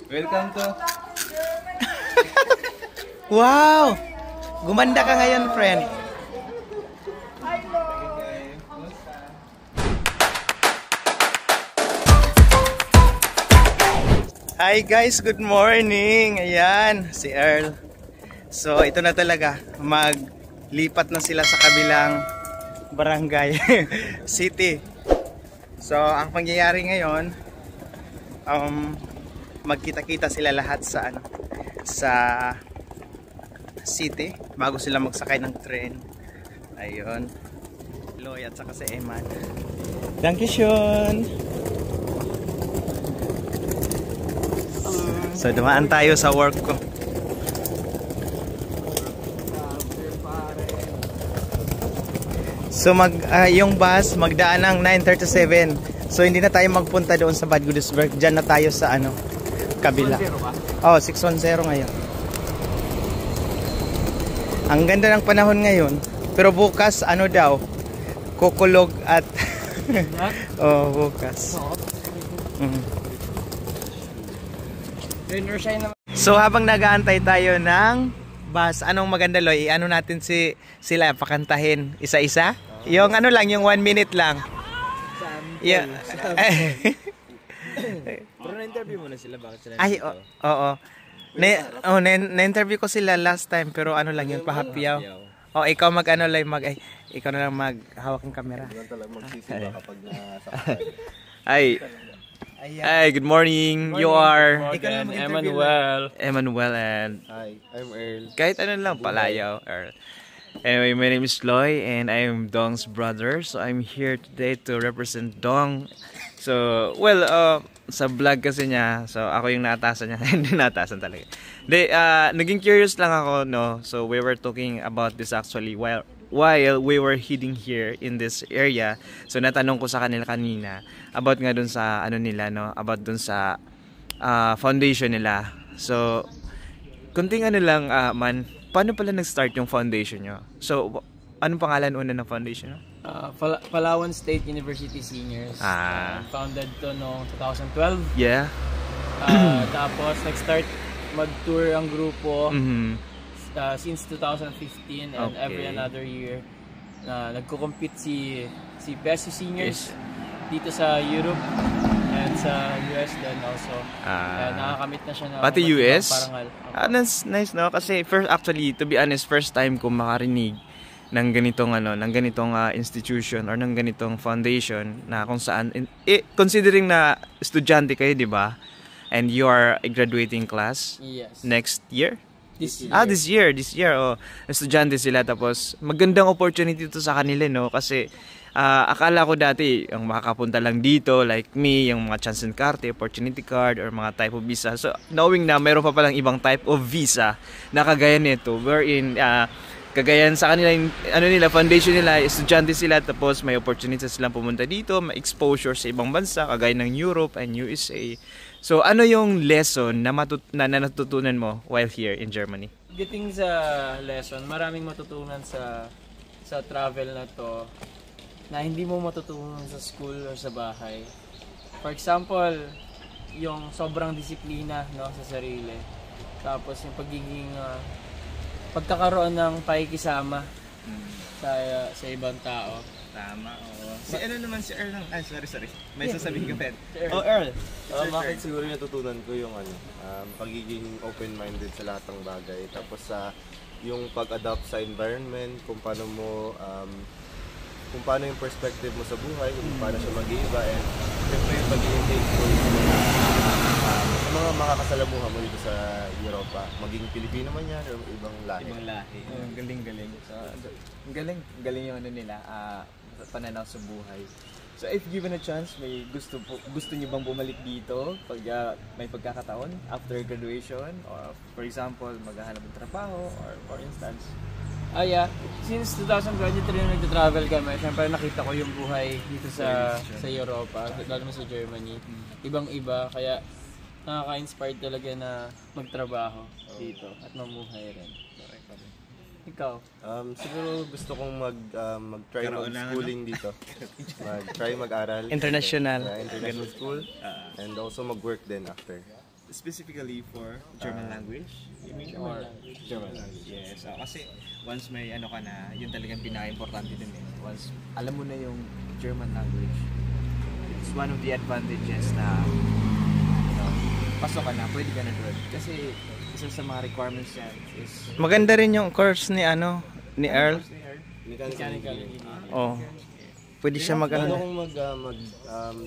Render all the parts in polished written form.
Welcome to... Wow! Gumanda ka ngayon, friend. Hi guys, good morning. Ayan, si Earl. So, ito na talaga. Maglipat na sila sa kabilang barangay city. So, ang pangyayari ngayon, magkita-kita sila lahat sa sa city bago sila magsakay ng tren. Ayun. Loy at saka si Eman. Dankeschön. So, dumaan tayo sa work ko. So yung bus magdaan ng 9:37. So hindi na tayo magpunta doon sa Bad Godesberg. Diyan na tayo sa kabila. Oh, 610 ngayon. Ang ganda ng panahon ngayon. Pero bukas daw? Kukulog at oh, bukas. So habang nag-aantay tayo ng bus, anong maganda, Loy? Ano natin sila pakantahin isa-isa? Yung lang, yung 1 minute lang. Yeah. Pero na-interview mo na sila, bakit sila? Ay, oo. Na-interview ko sila last time, pero lang yun, pahapiyaw. Oh, ikaw ikaw na lang maghawak ng camera. Hindi talaga magsisiba kapag nasakay. Hi, good morning. You are Emmanuel. Emmanuel and Hi, I'm Earl. kahit lang palayaw. Earl. Anyway, my name is Loy and I am Dong's brother. So I'm here today to represent Dong. So, sa vlog kasi niya, so ako yung naatasan niya. Hindi naatasan talaga. Naging curious lang ako, no? So we were talking about this actually while we were heading here in this area. So natanong ko sa kanila kanina about nga dun sa nila, no? About dun sa foundation nila. So kunting lang man, paano pala nag-start yung foundation nyo? So anong pangalan una ng foundation nyo? Palawan State University Seniors. Founded to noong 2012. Yeah. Tapos nag-start mag-tour ang grupo. Since 2015 and every another year nagko-compete si PSU Seniors dito sa Europe and sa US din also. Nakakamit na siya na pati US? Parangal. That's nice, no? Kasi to be honest, first time ko makarinig ng ganitong institution or ng ganitong foundation na kung saan considering na estudyante kayo, di ba? And you are a graduating class. Yes. Next year? This year. This year. Oh, estudyante sila, tapos magandang opportunity to sa kanila, no? Kasi akala ko dati ang makakapunta lang dito like me, yung mga chance and carte, opportunity card or mga type of visa. So knowing na mayroon pa palang ibang type of visa na kagaya nito, wherein kagayan sa kanila nila foundation nila, estudyante sila, tapos may opportunity silang pumunta dito, may exposure sa ibang bansa kagaya ng Europe and USA. So ano yung lesson na natutunan mo while here in Germany? Getting sa lesson, maraming matutunan sa travel na to na hindi mo matutunan sa school or sa bahay. For example, yung sobrang disiplina, no, sa sarili. Tapos yung pagiging pagkakaroon ng pakikisama sa ibang tao. Tama, oo. Si Earl lang. Sorry. May sasabihin ka, Pet. Oh, Earl. Bakit siguro natutunan ko yung pagiging open-minded sa lahat ng bagay. Tapos yung pag-adapt sa environment, kung paano yung perspective mo sa buhay, kung paano siya mag-iiba, and siyempre yung pagiging thankful sa mga makakasalamuha mo dito sa Europa. Maging Pilipino man yan o ibang lahi. Galing. So, galing yung nila, pananaw sa buhay. So if given a chance, may gusto niyo bang bumalik dito pag may pagkakataon after graduation, or for example maghahanap ng trabaho, or for instance? Yeah. Since 2023 na nagta-travel kami, syempre nakita ko yung buhay dito sa Europa, lalo na sa Germany. Ibang-iba, kaya nakaka-inspire talaga na magtrabaho dito at mamuhay rin. Ikaw? Siguro gusto kong mag-try mag-schooling dito. Mag-try mag-aral. International. International school. And also mag-work din after. specifically for German language? You mean? Or German language? Yes. Kasi once may ano ka na, yun talagang pinaka-importante dun eh. Once alam mo na yung German language, it's one of the advantages na pasok ka na, pwede ka na doon. Kasi isa sa mga requirements yan is Maganda rin yung course ni ni Earl. Mechanical. Oh. Pwede siya Paano mag-ano. kung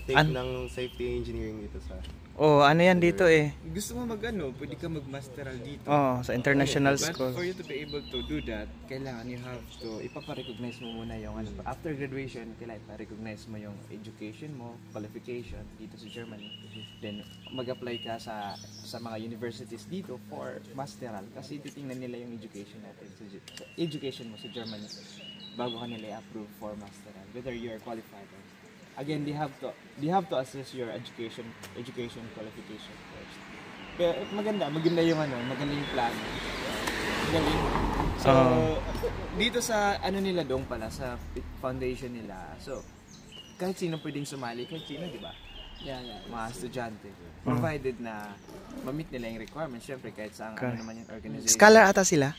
take ng safety engineering dito sa... Oh, ano yan dito eh. gusto mo pwede ka mag-masteral dito. Oh, sa international But school. for you to be able to do that, kailangan you have to ipapa-recognize mo muna yung after graduation, kailangan ipa-recognize mo yung education mo, qualification dito sa Germany. Then mag-apply ka sa mga universities dito for masteral kasi titingnan nila yung education natin sa education mo sa Germany bago ka nila i-approve for masteral whether you are qualified or again they have to assess your education qualification first. Pero maganda yung maganda yung plano. Magaling. So dito sa nila dong pala sa foundation nila. So kahit sino pwedeng sumali, kahit sino, di ba? Yeah. Mga estudyante. Provided na ma-meet nila yung requirements, syempre kahit sa ano naman yung organization. Scholar ata sila.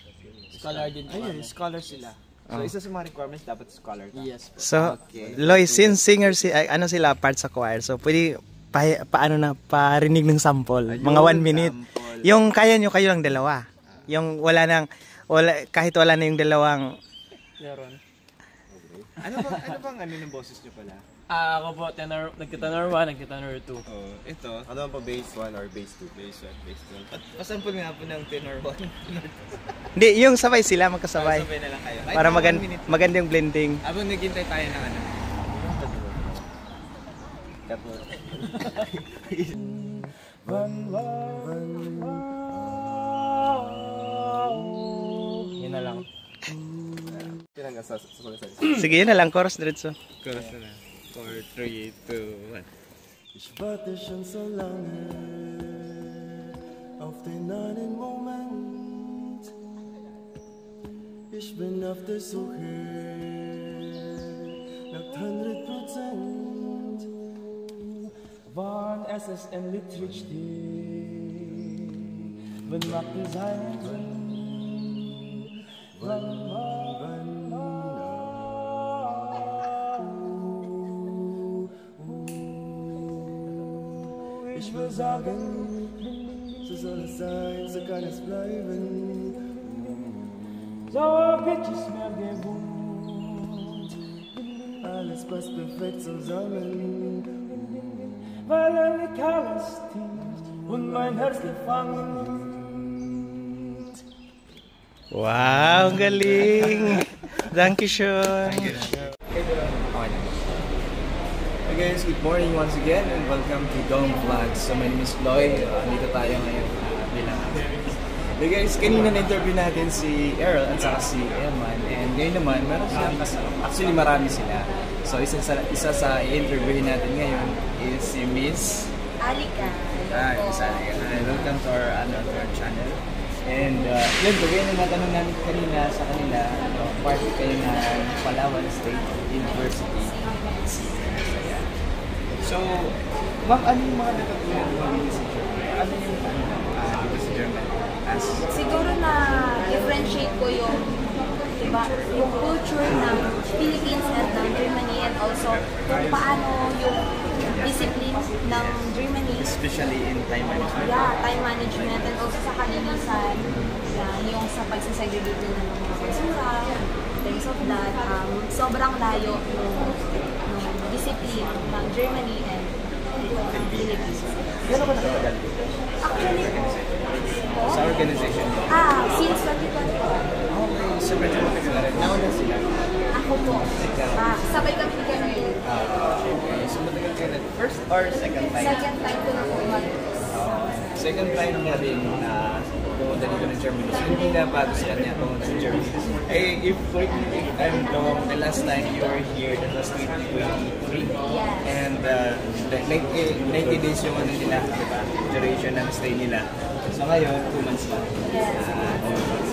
Scholar din po. Ayun, scholar sila. So isa sa mga requirements dapat scholar ka. Yes po. So, Okay. Loy, since singer sila part sa choir. So, pwede paano na parinig ng sample, mga 1 minute. Sample. Yung kaya nyo kayo lang dalawa. Yung kahit wala na yung dalawang Meron. Ano bang ng boses nyo pala? Ako po, nagka-tenor 1, nagka-tenor 2. Oh, ito. Ano ba bass 1 or bass 2? Base 1, base 2. Pasample nga po ng tenor 1. Hindi, yung sabay sila magkasabay. Sabay na lang kayo. Kahit Para mga 1 minute. maganda yung blending. Habang naghintay tayo ng Yun na lang. Tinanggal sa Sige, yun na lang, chorus diretso. chorus na lang. 4, 3, 2, 1. Ich warte schon so lange auf den einen Moment. Ich bin auf der Suche nach 100%. Wann es endlich steht, wenn Nacht ist ein Ich will sagen, so soll es sein, so kann es bleiben. So wird es mir gewohnt. Alles passt perfekt zusammen. Weil alles tief und mein Herz gefangen nimmt. Wow, galing! Dankeschön! Hey guys, good morning once again and welcome to Dom Vlogs. So my name is Loy. Dito tayo ngayon bilang Hey guys, kanina na-interview natin si Earl at saka si Eman. And ngayon naman, meron silang actually marami sila. So isa sa i-interviewin natin ngayon is si Miss Alika. Miss Alika. Welcome to our channel. And yun, kagaya ng natanong namin kanina sa kanila, part kayo ng Palawan State University. So, ma'am, ano yung mga natutunan mo dito sa Germany? Ano yung dito sa Germany? Siguro na differentiate ko yung, diba, yung culture ng Philippines and ng Germany and also kung paano yung discipline ng Germany. Especially in time management. Yeah, time management and also sa kalinisan, yung sa pagsasegregate nila ng mga basura, things of that, sobrang layo ng discipline ng Germany and Philippines. Gano'n ka nakatagal dito? Actually po, Sa organization mo? since 2021. Okay, so medyo matagal na rin. Nauna sila. Ako po. Sabay kami ni Kennedy. Okay, so matagal ka na. First or second time? Second time ko na po. Second time na rin na pumunta dito ng Germany. So hindi na bago sa kanya pumunta ng Germany. Eh, if I'm wrong, the last time you were here, that was 2023. And 90 days yung ano nila, diba? Duration ng stay nila. So ngayon, 2 months lang.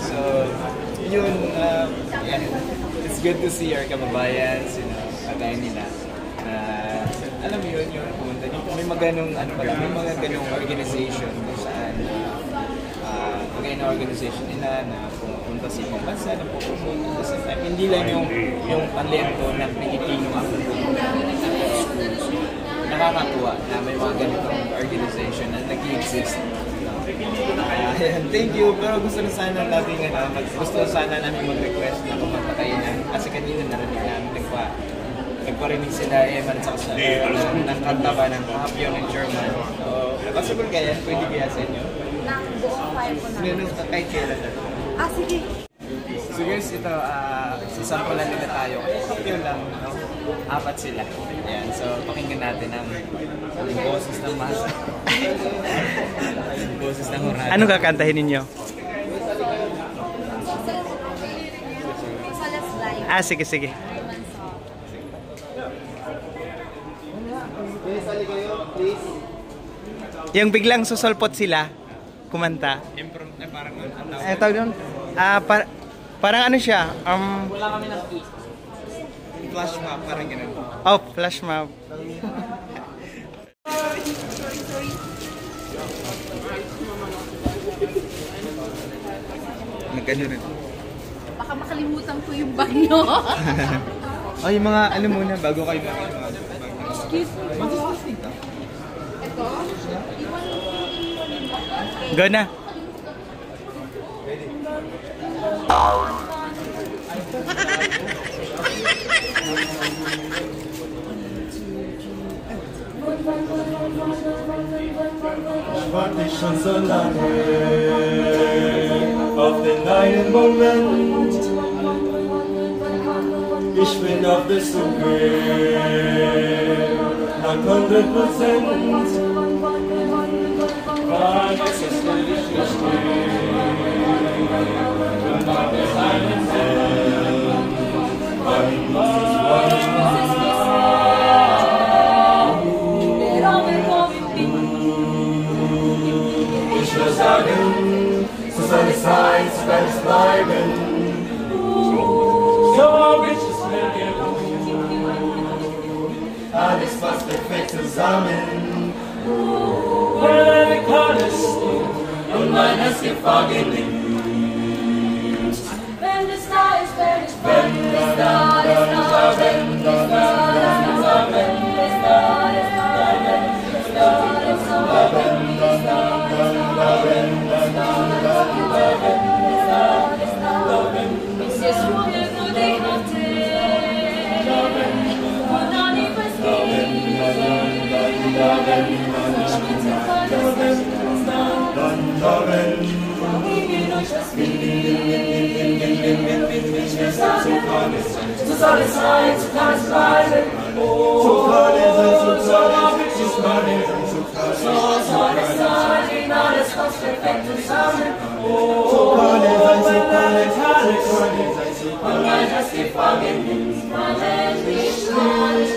So, yun, yeah, it's good to see our kababayans, kagaya nila. Alam mo yun, yung pumunta dito may mga ganong, ano pala, may mga ganong organization kung saan mga na organization nila na pumunta sa ibang bansa na pupunta at the same time. Hindi lang yung talento ng Pilipino ang pupunta. Nakakatuwa na may mga ganitong organization na nag-exist. Thank you, pero gusto na sana natin gusto sana namin mag-request na kumanta kayo na kasi kanina narinig namin nagparinig sila Eman at saka ng kanta ba ng Happy ng German. So, possible kaya, pwede kaya sa inyo? Ng buong file ko na. Kahit kailan na. Sige. So guys, ito, sasampulan nila tayo. Happy lang, no? 4 sila. Ayan, so pakinggan natin ang boses ng masa. Boses ng hurado. Ano kakantahin ninyo? Sa last live. Sige, sige. Yung biglang susulpot sila, kumanta. Improv na parang Tawag doon? Parang ano siya? Wala kami ng key. flash mob, parang ganun. Oh, flash mob. Magkano rin. Baka makalimutan ko yung bag nyo. Ay, mga ano muna, bago kayo mga Excuse me po. Ito? Go na. Partition so lange auf den einen Moment. Ich bin auf der Suche nach 100%. Weil es ist nicht verstehen und macht es einen Sinn. Weil ich will sagen, so soll es sein, so soll es bleiben. So hab ich es mir gewohnt. Alles passt perfekt zusammen. Wenn ich alles und mein Herz gefangen nimmt. Wenn es da ist, wenn es da So soll es sein, so kann es bleiben. So kann es sein, so kann es sein, so soll es sein, alles passt perfekt zusammen. So kann es sein, so kann es sein, und mein Herz gefangen nimmt, mein Herz nicht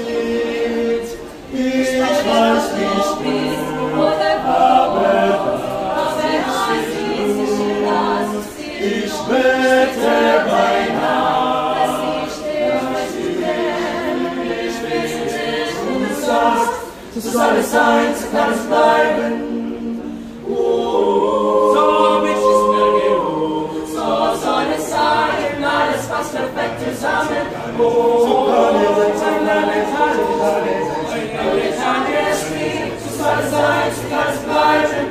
mit. Ich weiß nicht wie, aber ich wette beinahe, so soll es sein, so kann es bleiben. So hab ich es mir gewohnt. So soll es sein, alles passt perfekt zusammen. So kann es sein, alles kann es nicht. So soll es sein, so kann es bleiben.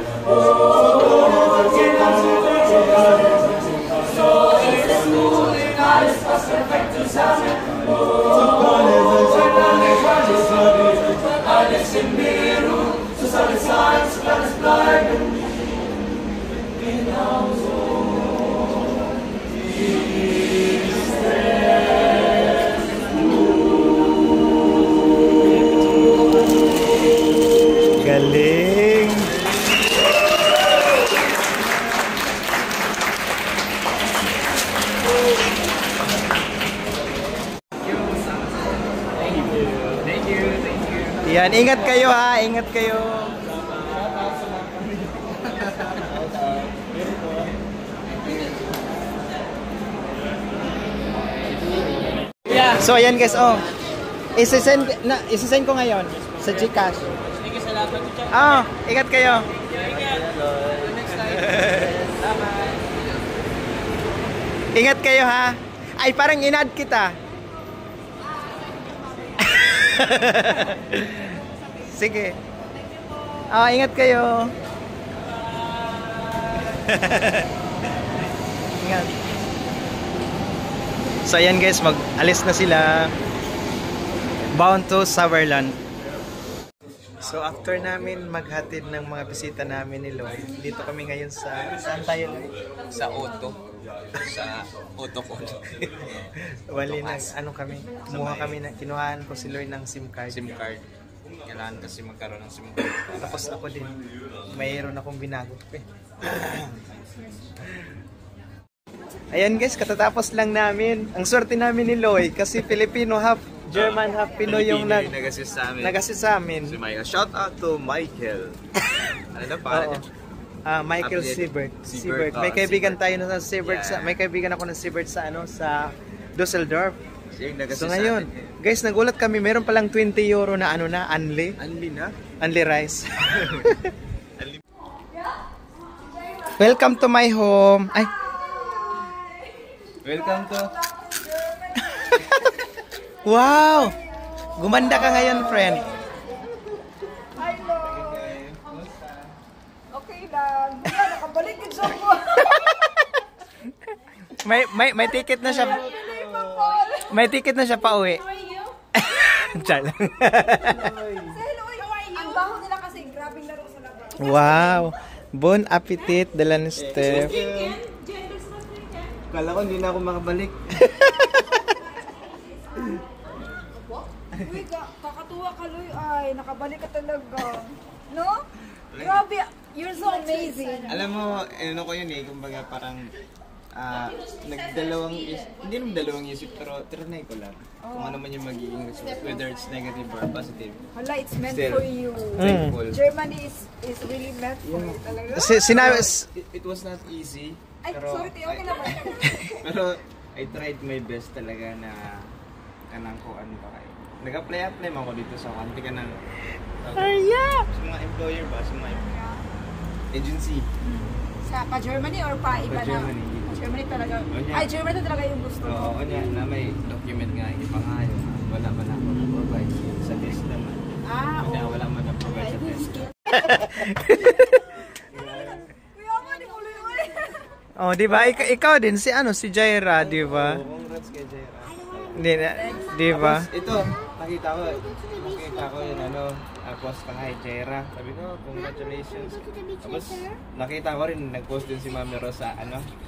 So ist es gut, alles passt perfekt zusammen. So kann es sein, alles in Berührung, so soll es sein, so kann es bleiben. Genauso ist es. Galing. Yan, ingat kayo ha, ingat kayo. So ayan guys, isasend ko ngayon sa GCash. Sige, salamat. Ingat kayo. Ingat kayo ha. Ay, parang inad kita. Sige. Ingat kayo. Ingat. So ayan guys, mag-alis na sila. Bound to Summerland. So after namin maghatid ng mga bisita namin ni Lloyd, dito kami ngayon sa... Saan tayo, Lloyd? Sa auto. Sa auto ko. Wali na, kami, kumuha kami na, kinuhaan ko si Lloyd ng SIM card. SIM card. Kailangan kasi magkaroon ng SIM card. Tapos ako din, mayroon akong binago. Ayan guys, katatapos lang namin. Ang swerte namin ni Lloyd kasi Filipino half German half Pinoy yung nag-assist sa amin. Si Michael. Shout out to Michael. Ano na pa? Michael Siebert. May kaibigan tayo na sa Siebert. May kaibigan ako ng Siebert sa Dusseldorf. So ngayon, guys, nagulat kami, meron palang 20 euro na unli. Unli na? Unli rice. Welcome to my home. Ay. Welcome to... Wow! Gumanda ka ngayon, friend. Okay lang. Wala, nakabalik yung job mo. May ticket na siya. May ticket na siya pa uwi. Diyan lang. Ang baho nila kasi grabing laro sa labas. Wow! Bon appetit, dala ni Steph. Kala ko hindi na ako makabalik. Uy, kakatuwa ka, Loy. Ay, nakabalik ka talaga. No? Grabe, you're so amazing. Alam mo, ko yun kumbaga parang hindi naman dalawang isip, pero trinay ko lang. Kung ano man yung magiging result, whether it's negative or positive. Hala, it's meant Still, for you. Thankful. Germany is really meant for you talaga. It was not easy. Ay, Pero, sorry, Teo, okay naman. pero I tried my best talaga na kanang ko ano ba kayo. Nag-apply man ako dito sa kanti ka ng sa mga employer ba? Sa mga agency. Sa pa-Germany or pa-iba na? Pa-Germany. Germany talaga. Onya. Ay, Germany talaga yung gusto mo. Oo, kanya na may document nga ipangayo. Wala pa na ako na-provide sa test naman. Kanya wala man na-provide sa test. Kuya mo, di mo luyoy. Oh, di ba? Ikaw din si si Jaira, di ba? Congrats kay Jaira. Di ba? Ito, nakita ko yun post ka kay Jaira. Sabi ko, congratulations. Tapos nakita ko rin, nag-post din si Mami Rosa,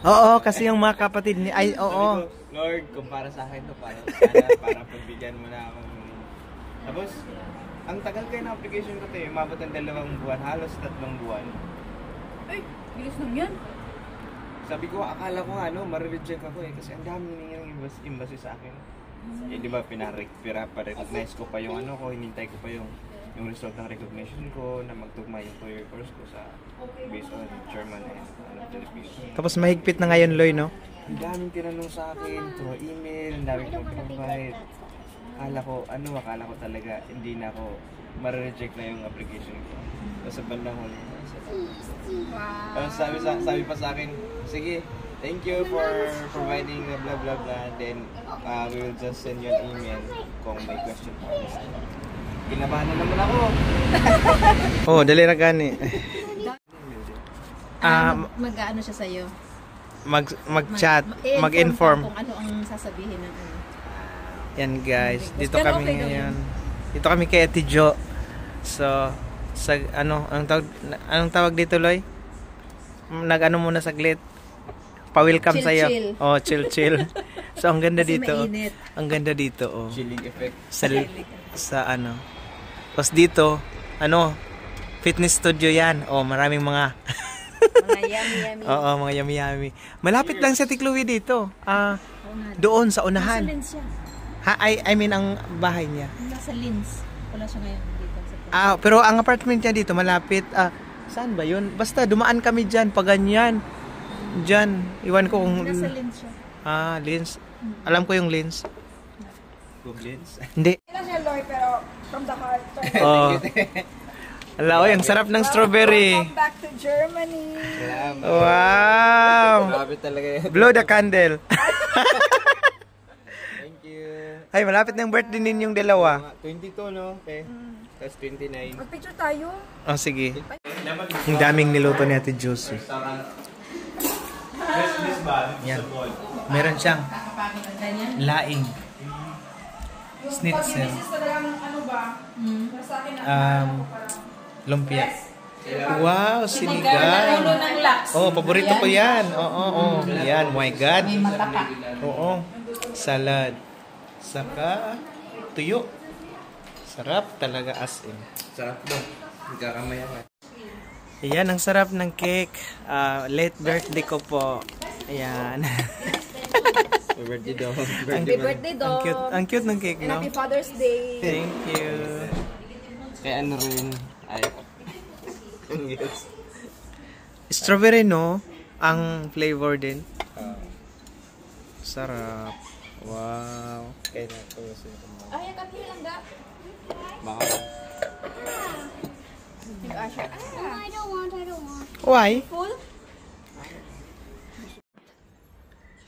Oo, kasi yung mga kapatid ni Sabi ko, Lord, kung para sa akin to, para pagbigyan mo na akong... Tapos, ang tagal kayo ng application ko tayo, umabot ng 2 buwan, halos 3 buwan. Ay, bilis lang yan. Sabi ko, akala ko marireject ako kasi ang dami nang embassy sa akin. Di ba, pina-recognize ko pa yung hinintay ko pa yung result ng recognition ko na magtugma yung 2-year course ko sa based on German and Filipino. Tapos mahigpit na ngayon, Loy, no? Ang daming tinanong sa akin through email, ang daming kong pinapahit. Akala ko talaga hindi na ako marireject na yung application ko. Tapos sa bandang huli. Tapos sabi pa sa akin, sige, thank you for providing blah blah blah. Then we will just send you an email kung may question po. Kinabahan na naman ako. Oh, dali na gani. Mag-ano siya sa'yo? Mag-chat, mag-inform. Kung ano ang sasabihin ng ano. Yan guys, dito Pero kami okay ngayon. Dito kami kay Ate Jo. So, anong tawag dito, Loy? Nag-ano muna saglit. Pa-welcome Chill, sa'yo. chill. Oh, chill. So, ang ganda Kasi dito. mainit. Ang ganda dito, oh. Chilling effect. Sa Tapos dito, fitness studio yan. Oh, maraming mga Mga yummy. Oo, mga yummy. Malapit lang sa Tikluwi dito. Doon sa unahan. Nasa Linz siya. I mean ang bahay niya. Nasa Linz. Wala siya ngayon dito. Sa Pero ang apartment niya dito malapit. Saan ba 'yun? Basta dumaan kami diyan, pa ganyan. Diyan, iwan ko kung Nasa Linz siya. Linz. Alam ko yung Linz. Googlins. Hindi. Kailan siya, Loy, pero from the heart. Oh. Ala, oy, ang sarap ng strawberry. Welcome back to Germany. Wow! Grabe talaga yan. Blow the candle. Thank you. Ay, malapit ng birthday ninyong dalawa. 22, no? Okay. Tapos 29. Magpicture tayo. Oh, sige. Ang daming niluto ni Ate Josie. Yan. Meron siyang laing. Schnitzel. Lumpia. Wow, sinigang. Oh, paborito ko yan. Oo. Yan, my God. Oo. Salad. Saka tuyo. Sarap talaga as in. Sarap daw. Nagkakamaya ka. Ayan, ang sarap ng cake. Late birthday ko po. Ayan. Happy birthday daw. Happy birthday, Dom. Ang cute ng cake, And no? happy Father's Day. Thank you. Kaya ano rin. Ay. Strawberry, no? Ang flavor din. Sarap. Wow. Kaya na ito. Ay, kami lang da. Baka. I don't want. Why? Full?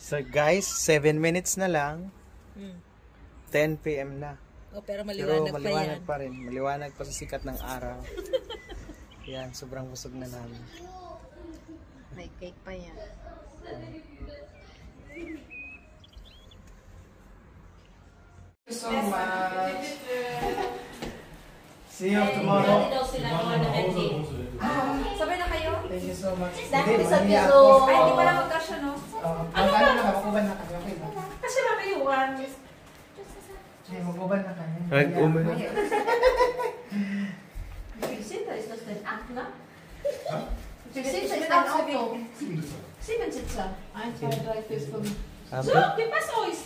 So guys, 7 minutes na lang. 10 p.m. na. Oh, pero Pero maliwanag, maliwanag pa rin. Maliwanag pa sa sikat ng araw. Yan, sobrang busog na namin. May cake pa yan. So much. See you tomorrow. Sabay na kayo? Thank you so much. Dami Hindi, sa mahiya piso. ako. Ay, hindi pala magkasya, no? Ano ba? Maguban na kami. Okay ba? Kasi mamayuan. Ay, maguban na kami. Nag-uman na. Sita, ist das denn 8, ne? Sita, Sita ist ein Auto. 7 Sitzer. 1, 2, 3, 4, 5. Sabi? So, wie passt euch?